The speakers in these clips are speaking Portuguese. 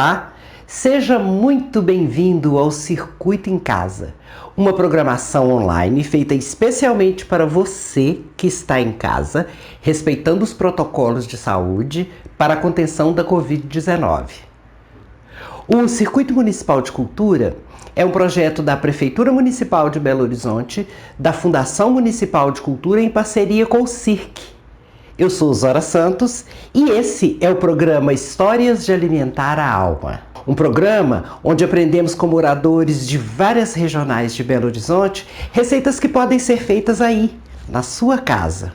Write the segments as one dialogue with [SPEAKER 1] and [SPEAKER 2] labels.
[SPEAKER 1] Olá, seja muito bem-vindo ao Circuito em Casa, uma programação online feita especialmente para você que está em casa, respeitando os protocolos de saúde para a contenção da Covid-19. O Circuito Municipal de Cultura é um projeto da Prefeitura Municipal de Belo Horizonte, da Fundação Municipal de Cultura em parceria com o CIRC. Eu sou Zora Santos e esse é o programa Histórias de Alimentar a Alma. Um programa onde aprendemos com moradores de várias regionais de Belo Horizonte receitas que podem ser feitas aí, na sua casa.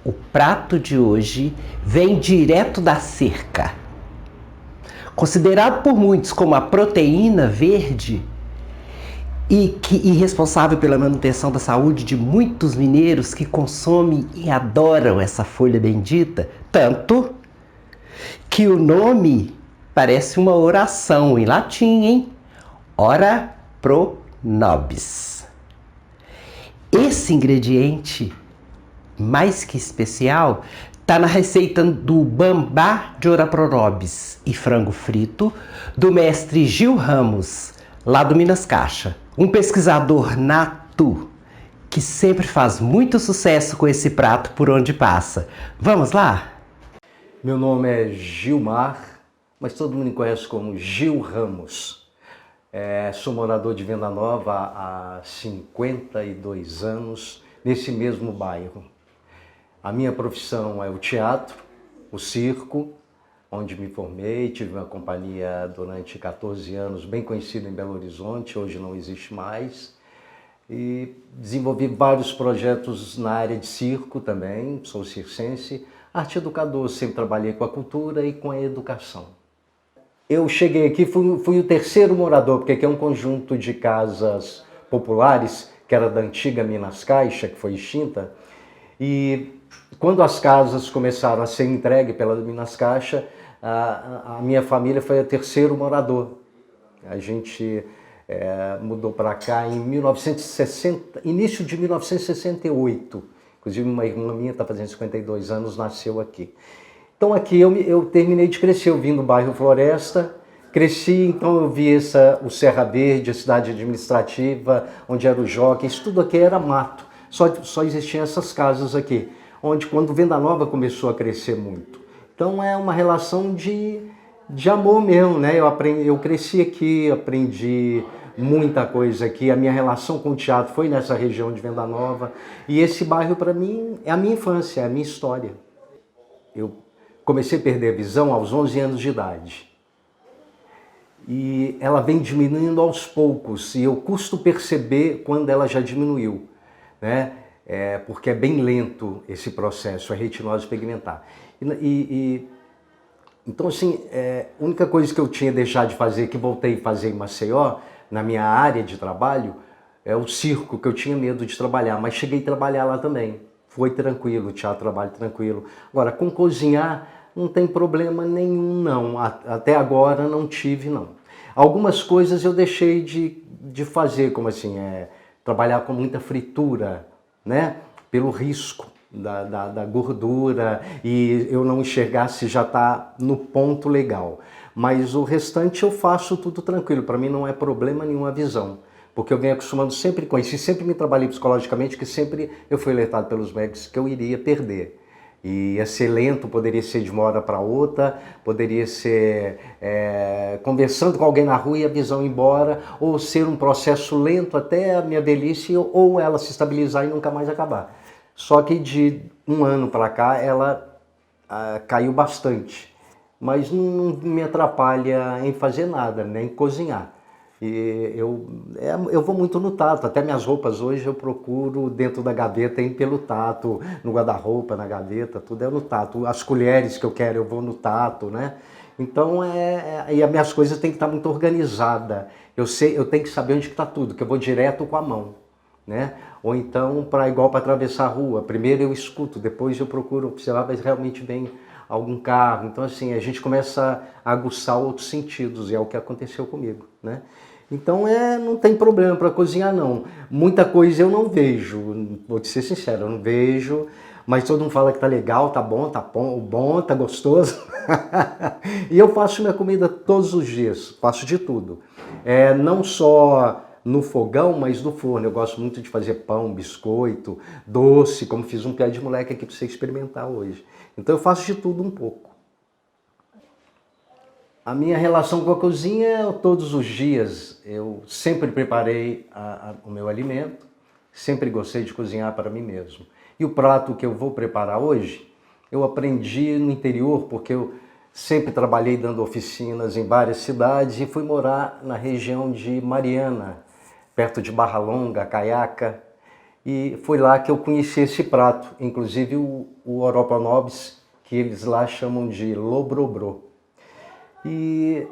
[SPEAKER 1] O prato de hoje vem direto da cerca. Considerado por muitos como a proteína verde e responsável pela manutenção da saúde de muitos mineiros que consomem e adoram essa folha bendita, tanto que o nome parece uma oração em latim, hein? Ora pro nobis. Esse ingrediente, mais que especial, está na receita do bambá de ora pro nobis e frango frito do mestre Gil Ramos, lá do Minas Caixa. Um pesquisador nato que sempre faz muito sucesso com esse prato por onde passa. Vamos lá?
[SPEAKER 2] Meu nome é Gilmar, mas todo mundo me conhece como Gil Ramos. Sou morador de Venda Nova há 52 anos, nesse mesmo bairro. A minha profissão é o teatro, o circo, onde me formei, tive uma companhia durante 14 anos, bem conhecida em Belo Horizonte, hoje não existe mais. E desenvolvi vários projetos na área de circo também, sou circense, arte educador, sempre trabalhei com a cultura e com a educação. Eu cheguei aqui, fui o terceiro morador, porque aqui é um conjunto de casas populares, que era da antiga Minas Caixa, que foi extinta, e quando as casas começaram a ser entregues pela Minas Caixa, a minha família foi o terceiro morador. A gente mudou para cá em 1960, início de 1968. Inclusive uma irmã minha está fazendo 52 anos, nasceu aqui. Então aqui eu terminei de crescer, eu vim do bairro Floresta, cresci, então eu vi o Serra Verde, a cidade administrativa, onde era o Jockey, isso tudo aqui era mato. Só existiam essas casas aqui, onde quando Venda Nova começou a crescer muito. Então é uma relação de amor mesmo, né? Eu cresci aqui, aprendi muita coisa aqui, a minha relação com o teatro foi nessa região de Venda Nova, e esse bairro para mim é a minha infância, é a minha história. Eu comecei a perder a visão aos 11 anos de idade. E ela vem diminuindo aos poucos, e eu custo perceber quando ela já diminuiu, né? Porque é bem lento esse processo, a retinose pigmentar. Então, assim, a única coisa que eu tinha deixado de fazer, que voltei a fazer em Maceió, na minha área de trabalho, é o circo, que eu tinha medo de trabalhar, mas cheguei a trabalhar lá também. Foi tranquilo, teatro, trabalho tranquilo. Agora, com cozinhar, não tem problema nenhum, não. Até agora não tive, não. Algumas coisas eu deixei de fazer, como assim, trabalhar com muita fritura, né? Pelo risco da gordura e eu não enxergar se já está no ponto legal. Mas o restante eu faço tudo tranquilo, para mim não é problema nenhum a visão. Porque eu venho acostumando sempre com isso e sempre me trabalhei psicologicamente, que sempre eu fui alertado pelos médicos que eu iria perder. E ia ser lento, poderia ser de uma hora para outra, poderia ser conversando com alguém na rua e a visão ir embora, ou ser um processo lento até a minha velhice, ou ela se estabilizar e nunca mais acabar. Só que de um ano para cá ela caiu bastante, mas não me atrapalha em fazer nada, nem cozinhar. E eu vou muito no tato, até minhas roupas hoje eu procuro dentro da gaveta ir pelo tato, no guarda-roupa, na gaveta, tudo é no tato. As colheres que eu quero eu vou no tato, né? Então e as minhas coisas têm que estar muito organizadas. Eu tenho que saber onde está tudo, que eu vou direto com a mão, né? Ou então, igual para atravessar a rua, primeiro eu escuto, depois eu procuro observar, mas realmente vem algum carro. Então, assim, a gente começa a aguçar outros sentidos, e é o que aconteceu comigo, né? Então não tem problema para cozinhar não. Muita coisa eu não vejo, vou te ser sincero, eu não vejo, mas todo mundo fala que tá legal, tá bom, tá gostoso. E eu faço minha comida todos os dias, faço de tudo. Não só no fogão, mas no forno. Eu gosto muito de fazer pão, biscoito, doce, como fiz um pé de moleque aqui para você experimentar hoje. Então eu faço de tudo um pouco. A minha relação com a cozinha é todos os dias. Eu sempre preparei o meu alimento, sempre gostei de cozinhar para mim mesmo. E o prato que eu vou preparar hoje, eu aprendi no interior, porque eu sempre trabalhei dando oficinas em várias cidades e fui morar na região de Mariana, perto de Barra Longa, Caiaca. E foi lá que eu conheci esse prato, inclusive o Oroponobis, que eles lá chamam de lobrobrô. E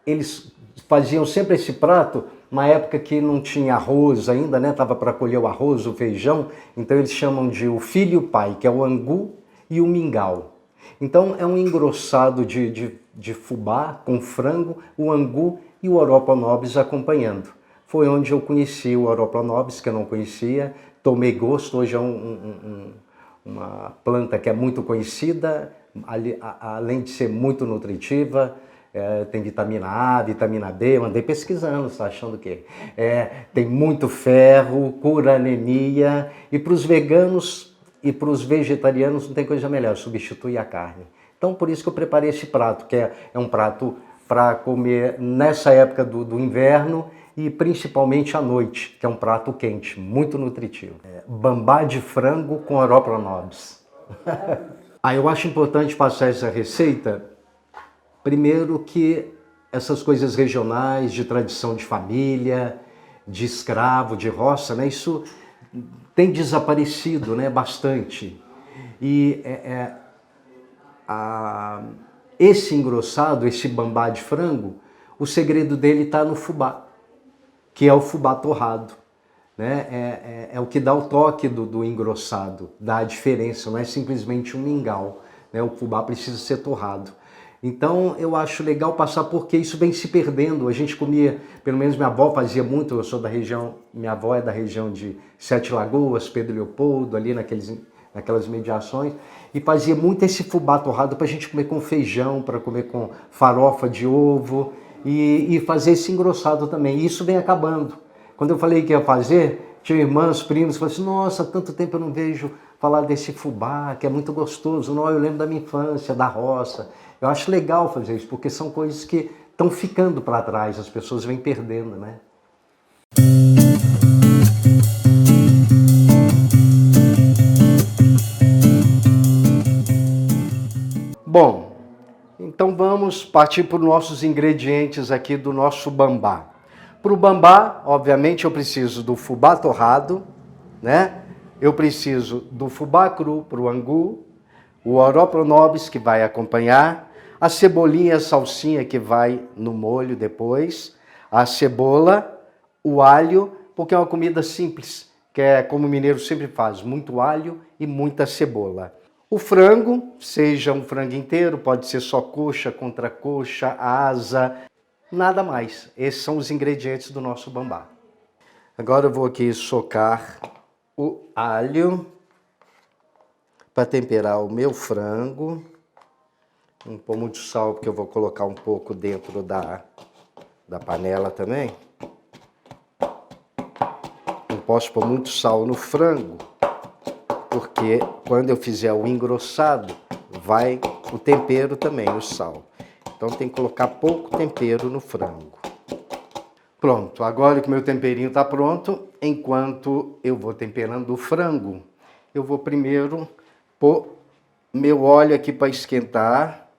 [SPEAKER 2] eles faziam sempre esse prato, na época que não tinha arroz ainda, né? Tava para colher o arroz, o feijão, então eles chamam de o filho e o pai, que é o angu e o mingau. Então é um engrossado de fubá com frango, o angu e o Oroponobis acompanhando. Foi onde eu conheci o Oroponobis, que eu não conhecia, tomei gosto, hoje é uma planta que é muito conhecida, além de ser muito nutritiva, tem vitamina A, vitamina B, eu andei pesquisando, você tá achando o quê? Tem muito ferro, cura anemia, e para os veganos e para os vegetarianos não tem coisa melhor, substitui a carne. Então por isso que eu preparei esse prato, que é um prato para comer nessa época do inverno e principalmente à noite, que é um prato quente, muito nutritivo. Bambá de frango com Oroponobis. Eu acho importante passar essa receita, primeiro que essas coisas regionais, de tradição de família, de escravo, de roça, né, isso tem desaparecido, né, bastante. E esse engrossado, esse bambá de frango, o segredo dele está no fubá, que é o fubá torrado. Né? É o que dá o toque do engrossado, dá a diferença, não é simplesmente um mingau, né? O fubá precisa ser torrado. Então eu acho legal passar porque isso vem se perdendo. A gente comia, pelo menos minha avó fazia muito, eu sou da região, minha avó é da região de Sete Lagoas, Pedro Leopoldo, ali naquelas mediações, e fazia muito esse fubá torrado para a gente comer com feijão, para comer com farofa de ovo e fazer esse engrossado também. E isso vem acabando. Quando eu falei que ia fazer, tinha irmãs, primos, falaram assim, nossa, há tanto tempo eu não vejo falar desse fubá, que é muito gostoso. Não, eu lembro da minha infância, da roça. Eu acho legal fazer isso, porque são coisas que estão ficando para trás, as pessoas vêm perdendo, né? Bom, então vamos partir para os nossos ingredientes aqui do nosso bambá. Para o bambá, obviamente, eu preciso do fubá torrado, né? Eu preciso do fubá cru para o angu, o Oroponobis que vai acompanhar, a cebolinha, a salsinha que vai no molho depois, a cebola, o alho, porque é uma comida simples, que é como o mineiro sempre faz, muito alho e muita cebola. O frango, seja um frango inteiro, pode ser só coxa, contracoxa, asa, nada mais. Esses são os ingredientes do nosso bambá. Agora eu vou aqui socar o alho para temperar o meu frango. Não pôr muito sal, porque eu vou colocar um pouco dentro da panela também. Não posso pôr muito sal no frango, porque quando eu fizer o engrossado, vai o tempero também, o sal. Então tem que colocar pouco tempero no frango. Pronto, agora que o meu temperinho está pronto, enquanto eu vou temperando o frango, eu vou primeiro pôr meu óleo aqui para esquentar,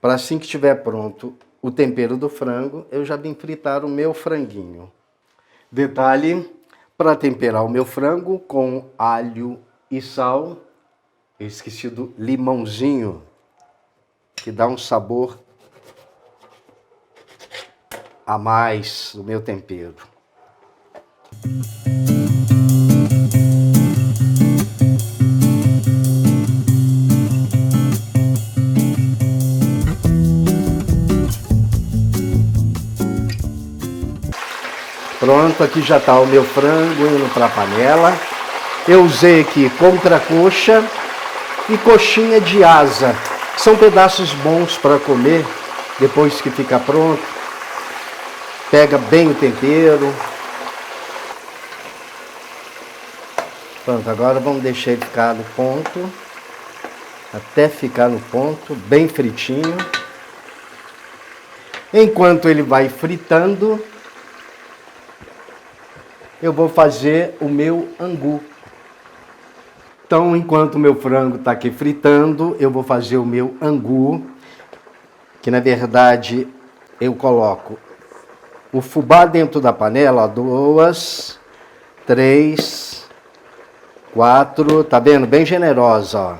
[SPEAKER 2] para assim que estiver pronto o tempero do frango, eu já vim fritar o meu franguinho. Detalhe, para temperar o meu frango com alho e sal, eu esqueci do limãozinho, que dá um sabor a mais do meu tempero. Pronto, aqui já está o meu frango indo para a panela. Eu usei aqui contracoxa e coxinha de asa. São pedaços bons para comer depois que fica pronto. Pega bem o tempero. Pronto, agora vamos deixar ele ficar no ponto. Até ficar no ponto, bem fritinho. Enquanto ele vai fritando, eu vou fazer o meu angu. Então, enquanto o meu frango está aqui fritando, eu vou fazer o meu angu, que na verdade eu coloco o fubá dentro da panela, ó, 2, 3, 4, tá vendo? Bem generosa, ó.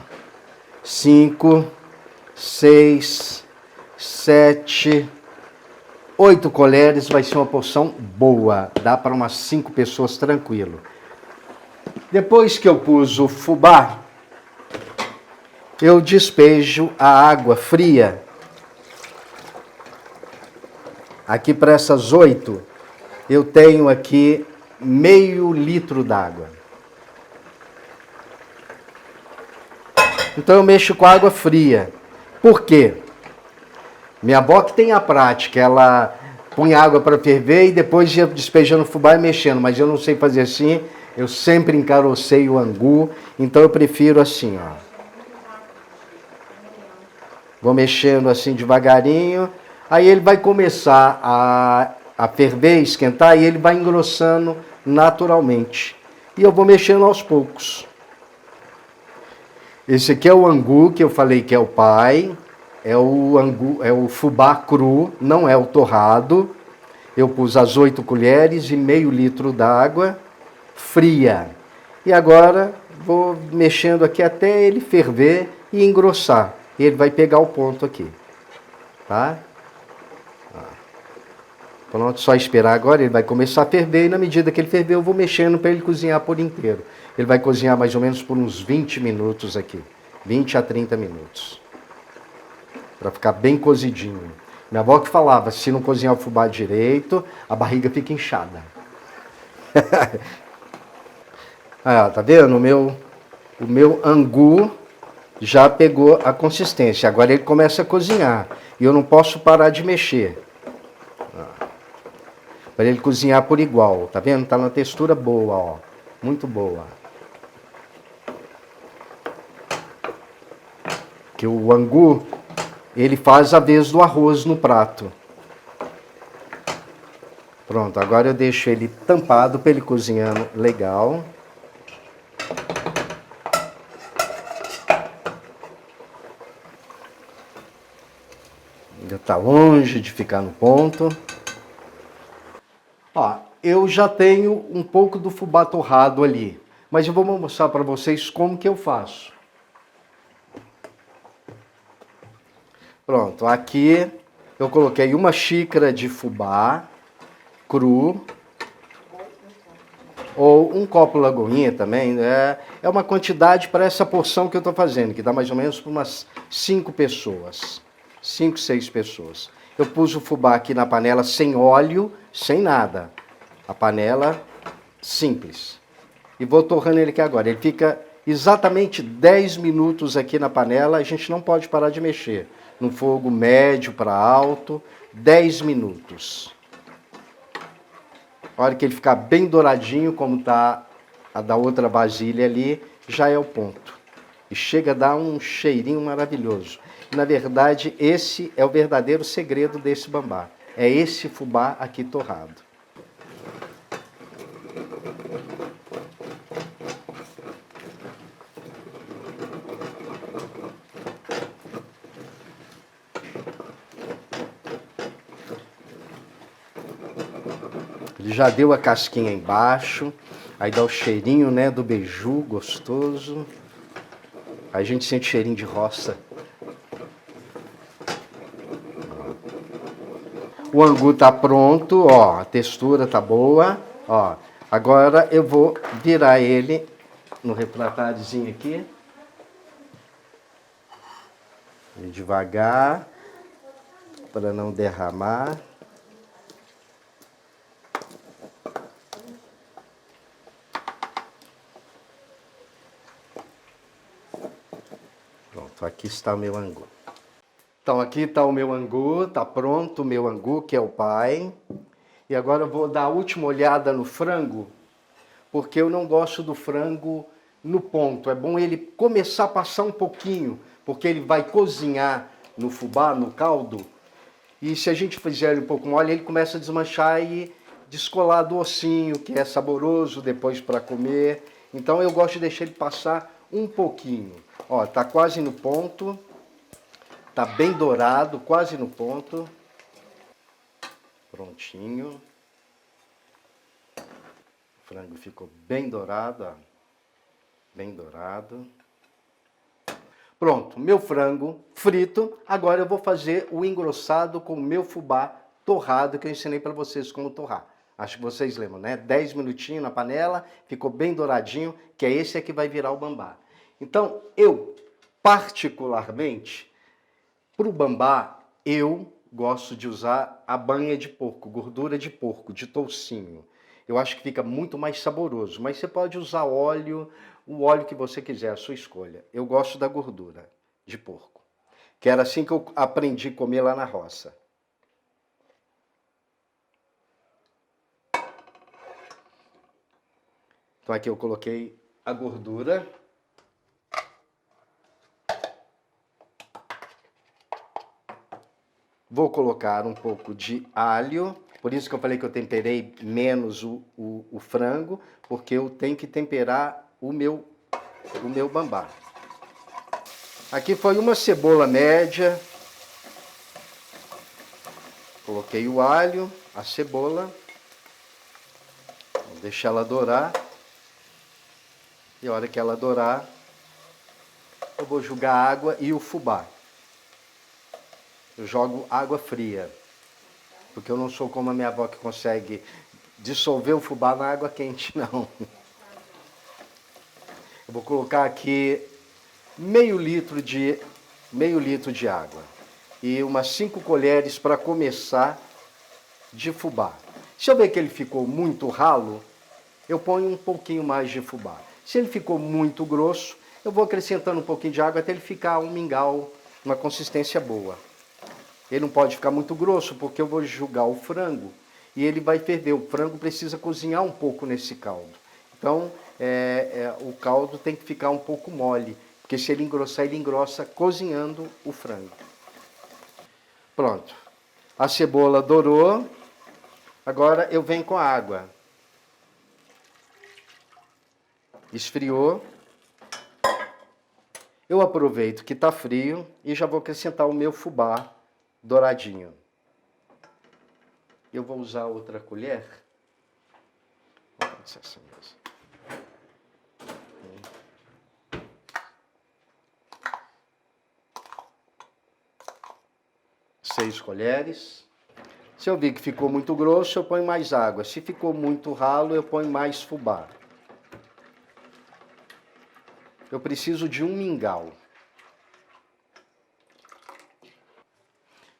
[SPEAKER 2] 5, 6, 7, 8 colheres, vai ser uma porção boa, dá para umas 5 pessoas tranquilo. Depois que eu pus o fubá, eu despejo a água fria. Aqui para essas 8, eu tenho aqui meio litro d'água. Então eu mexo com água fria. Por quê? Minha avó que tem a prática, ela põe água para ferver e depois ia despejando o fubá e mexendo, mas eu não sei fazer assim, eu sempre encarocei o angu, então eu prefiro assim, ó. Vou mexendo assim devagarinho, aí ele vai começar a ferver, esquentar, e ele vai engrossando naturalmente. E eu vou mexendo aos poucos. Esse aqui é o angu que eu falei que é o pai. É o angu, é o fubá cru, não é o torrado. Eu pus as 8 colheres e meio litro d'água fria. E agora vou mexendo aqui até ele ferver e engrossar. Ele vai pegar o ponto aqui. Tá? Pronto, só esperar agora, ele vai começar a ferver e na medida que ele ferver eu vou mexendo para ele cozinhar por inteiro. Ele vai cozinhar mais ou menos por uns 20 minutos aqui. 20 a 30 minutos. Para ficar bem cozidinho. Minha avó que falava, se não cozinhar o fubá direito, a barriga fica inchada. Ah, tá vendo? O meu angu já pegou a consistência. Agora ele começa a cozinhar. E eu não posso parar de mexer. Para ele cozinhar por igual. Tá vendo? Tá numa textura boa, ó. Muito boa. Que o angu, ele faz a vez do arroz no prato. Pronto, agora eu deixo ele tampado para ele cozinhando legal. Ainda está longe de ficar no ponto. Ó, eu já tenho um pouco do fubá torrado ali, mas eu vou mostrar para vocês como que eu faço. Pronto, aqui eu coloquei 1 xícara de fubá cru, ou 1 copo lagoinha também, é uma quantidade para essa porção que eu estou fazendo, que dá mais ou menos para umas 5 pessoas, 5, 6 pessoas. Eu pus o fubá aqui na panela sem óleo, sem nada, a panela simples. E vou torrando ele aqui agora, ele fica exatamente 10 minutos aqui na panela, a gente não pode parar de mexer. No fogo médio para alto, 10 minutos. A hora que ele ficar bem douradinho, como está a da outra vasilha ali, já é o ponto. E chega a dar um cheirinho maravilhoso. E, na verdade, esse é o verdadeiro segredo desse bambá. É esse fubá aqui torrado. Ele já deu a casquinha embaixo, aí dá o cheirinho, né, do beiju gostoso. Aí a gente sente cheirinho de roça. O angu tá pronto, ó, a textura tá boa, ó. Agora eu vou virar ele no refratáriozinho aqui. E devagar, para não derramar. Pronto, aqui está o meu angu. Então aqui está o meu angu, está pronto o meu angu, que é o pai. E agora eu vou dar a última olhada no frango, porque eu não gosto do frango no ponto. É bom ele começar a passar um pouquinho, porque ele vai cozinhar no fubá, no caldo. E se a gente fizer ele um pouco mole, ele começa a desmanchar e descolar do ossinho, que é saboroso depois para comer. Então eu gosto de deixar ele passar um pouquinho. Ó, tá quase no ponto. Tá bem dourado, quase no ponto. Prontinho. O frango ficou bem dourado, ó. Bem dourado. Pronto, meu frango frito. Agora eu vou fazer o engrossado com o meu fubá torrado, que eu ensinei para vocês como torrar. Acho que vocês lembram, né? 10 minutinhos na panela, ficou bem douradinho, que é esse que vai virar o bambá. Então, eu, particularmente, para o bambá, eu gosto de usar a banha de porco, gordura de porco, de toucinho. Eu acho que fica muito mais saboroso, mas você pode usar óleo, o óleo que você quiser, a sua escolha. Eu gosto da gordura de porco, que era assim que eu aprendi a comer lá na roça. Então aqui eu coloquei a gordura. Vou colocar um pouco de alho, por isso que eu falei que eu temperei menos o frango, porque eu tenho que temperar o meu bambá. Aqui foi uma cebola média. Coloquei o alho, a cebola. Vou deixar ela dourar. E a hora que ela dourar, eu vou jogar a água e o fubá. Eu jogo água fria, porque eu não sou como a minha avó que consegue dissolver o fubá na água quente, não. Eu vou colocar aqui meio litro de água e umas 5 colheres para começar de fubá. Se eu ver que ele ficou muito ralo, eu ponho um pouquinho mais de fubá. Se ele ficou muito grosso, eu vou acrescentando um pouquinho de água até ele ficar um mingau, uma consistência boa. Ele não pode ficar muito grosso, porque eu vou jogar o frango e ele vai ferver. O frango precisa cozinhar um pouco nesse caldo. Então, o caldo tem que ficar um pouco mole, porque se ele engrossar, ele engrossa cozinhando o frango. Pronto. A cebola dourou. Agora eu venho com a água. Esfriou. Eu aproveito que está frio e já vou acrescentar o meu fubá douradinho. Eu vou usar outra colher. Pode ser essa mesmo. 6 colheres. Se eu vi que ficou muito grosso, eu ponho mais água. Se ficou muito ralo, eu ponho mais fubá. Eu preciso de um mingau.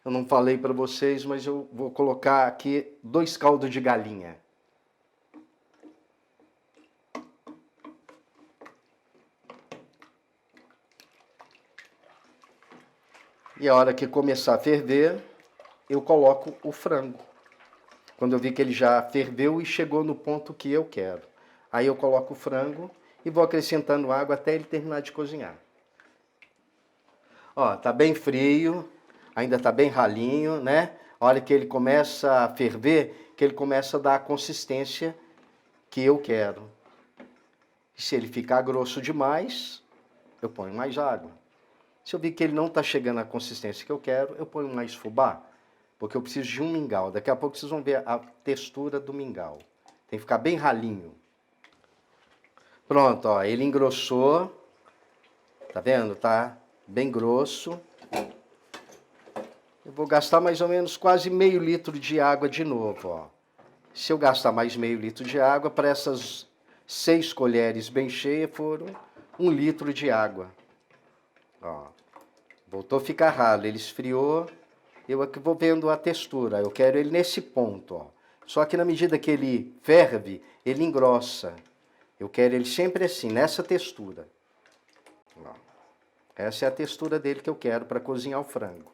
[SPEAKER 2] Eu não falei para vocês, mas eu vou colocar aqui 2 caldos de galinha. E a hora que começar a ferver, eu coloco o frango. Quando eu vi que ele já ferveu e chegou no ponto que eu quero. Aí eu coloco o frango e vou acrescentando água até ele terminar de cozinhar. Ó, tá bem frio, ainda tá bem ralinho, né? A hora que ele começa a ferver, que ele começa a dar a consistência que eu quero. E se ele ficar grosso demais, eu ponho mais água. Se eu vi que ele não está chegando à consistência que eu quero, eu ponho mais fubá, porque eu preciso de um mingau. Daqui a pouco vocês vão ver a textura do mingau. Tem que ficar bem ralinho. Pronto, ó, ele engrossou. Tá vendo? Tá bem grosso. Eu vou gastar mais ou menos quase meio litro de água de novo, ó. Se eu gastar mais meio litro de água, para essas 6 colheres bem cheias, foram 1 litro de água. Ó, voltou a ficar ralo, ele esfriou, eu aqui vou vendo a textura, eu quero ele nesse ponto, ó. Só que na medida que ele ferve, ele engrossa. Eu quero ele sempre assim, nessa textura. Ó. Essa é a textura dele que eu quero para cozinhar o frango.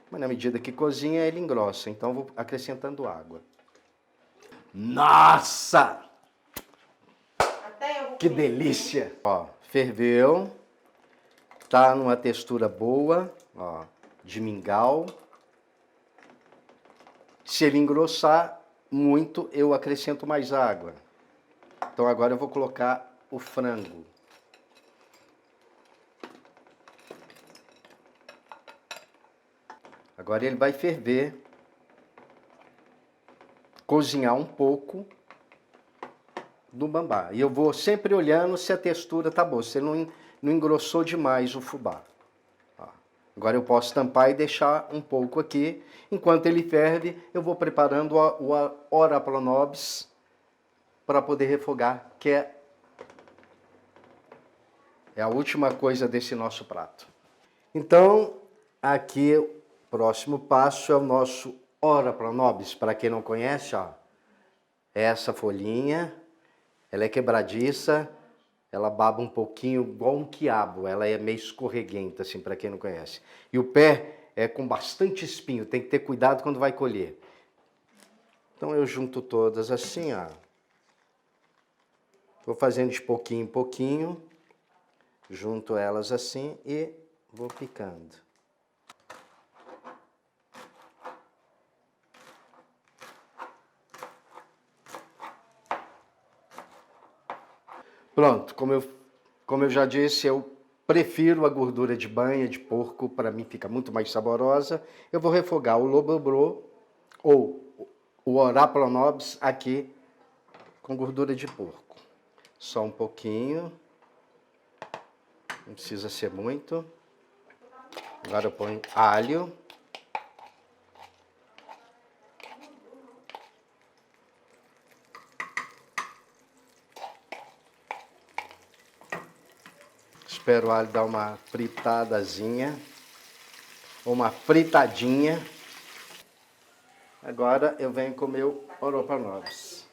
[SPEAKER 2] Mas na medida que cozinha, ele engrossa. Então vou acrescentando água. Nossa! Que delícia! Ó, ferveu. Tá numa textura boa, ó, de mingau. Se ele engrossar muito, eu acrescento mais água. Então agora eu vou colocar o frango. Agora ele vai ferver, cozinhar um pouco do bambá. E eu vou sempre olhando se a textura tá boa, se não engrossou demais o fubá. Ó. Agora eu posso tampar e deixar um pouco aqui. Enquanto ele ferve, eu vou preparando o ora pro nobis para poder refogar, que é a última coisa desse nosso prato. Então, aqui o próximo passo é o nosso ora pro nobis. Para quem não conhece, ó, essa folhinha, ela é quebradiça, ela baba um pouquinho igual um quiabo, ela é meio escorreguenta, assim, para quem não conhece. E o pé é com bastante espinho, tem que ter cuidado quando vai colher. Então eu junto todas assim, ó. Vou fazendo de pouquinho em pouquinho, junto elas assim e vou picando. Pronto, como eu já disse, eu prefiro a gordura de banha de porco, para mim fica muito mais saborosa. Eu vou refogar o lobobrô ou o ora pro nobis aqui com gordura de porco. Só um pouquinho, não precisa ser muito. Agora eu ponho alho. Espero o alho dar uma fritadazinha, uma fritadinha. Agora eu venho com o meu ora pro nobis.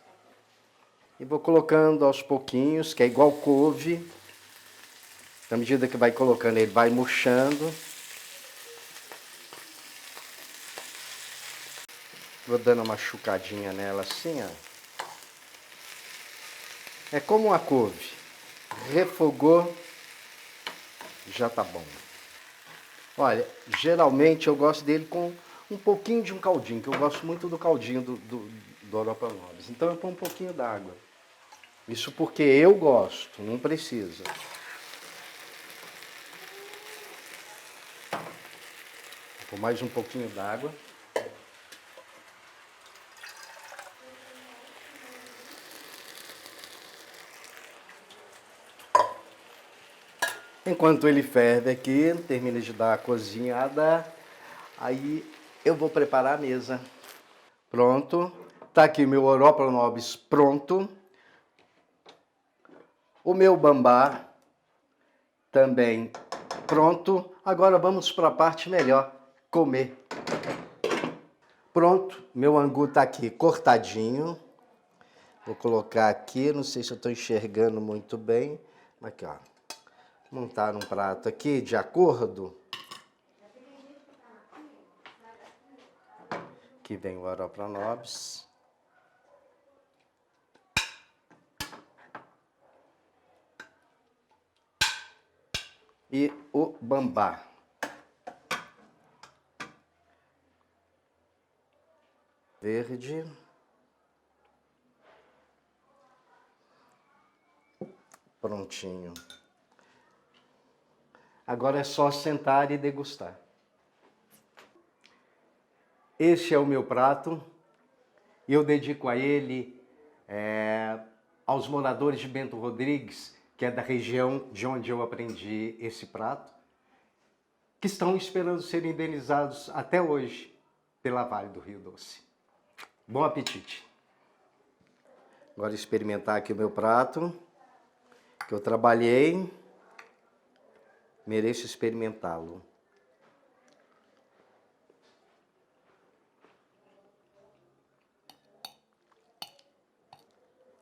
[SPEAKER 2] E vou colocando aos pouquinhos, que é igual couve. Na medida que vai colocando, ele vai murchando. Vou dando uma machucadinha nela assim, ó. É como uma couve. Refogou, já tá bom. Olha, geralmente eu gosto dele com um pouquinho de um caldinho, que eu gosto muito do caldinho do ora pro nobis. Então eu ponho um pouquinho d'água. Isso porque eu gosto, não precisa. Vou pôr mais um pouquinho d'água. Enquanto ele ferve aqui, termina de dar a cozinhada, aí eu vou preparar a mesa. Pronto, tá aqui meu ora pro nobis pronto. O meu bambá também pronto. Agora vamos para a parte melhor, comer. Pronto, meu angu tá aqui cortadinho. Vou colocar aqui, não sei se eu estou enxergando muito bem. Aqui, ó. Montar um prato aqui de acordo. Aqui vem o ora pro nobis. E o bambá. Verde. Prontinho. Agora é só sentar e degustar. Este é o meu prato. E eu dedico a ele aos moradores de Bento Rodrigues, que é da região de onde eu aprendi esse prato, que estão esperando ser indenizados até hoje pela Vale do Rio Doce. Bom apetite! Agora experimentar aqui o meu prato, que eu trabalhei, mereço experimentá-lo.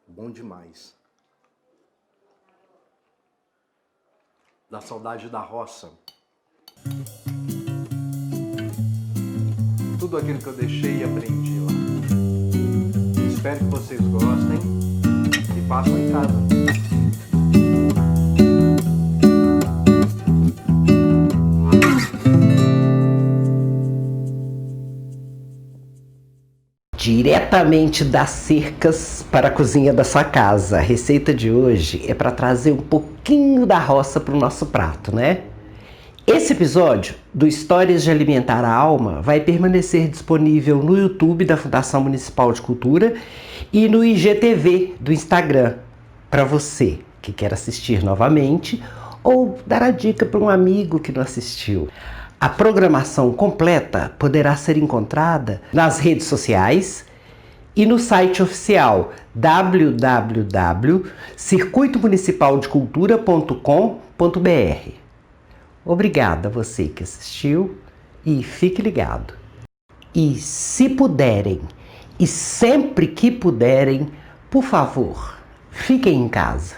[SPEAKER 2] Bom demais. da saudade da roça. Tudo aquilo que eu deixei e aprendi lá. Espero que vocês gostem e façam em casa.
[SPEAKER 1] Diretamente das cercas para a cozinha da sua casa. A receita de hoje é para trazer um pouquinho da roça para o nosso prato, né? Esse episódio do Histórias de Alimentar a Alma vai permanecer disponível no YouTube da Fundação Municipal de Cultura e no IGTV do Instagram, para você que quer assistir novamente ou dar a dica para um amigo que não assistiu. A programação completa poderá ser encontrada nas redes sociais e no site oficial www.circuitomunicipaldecultura.com.br. Obrigada a você que assistiu e fique ligado. E se puderem, e sempre que puderem, por favor, fiquem em casa.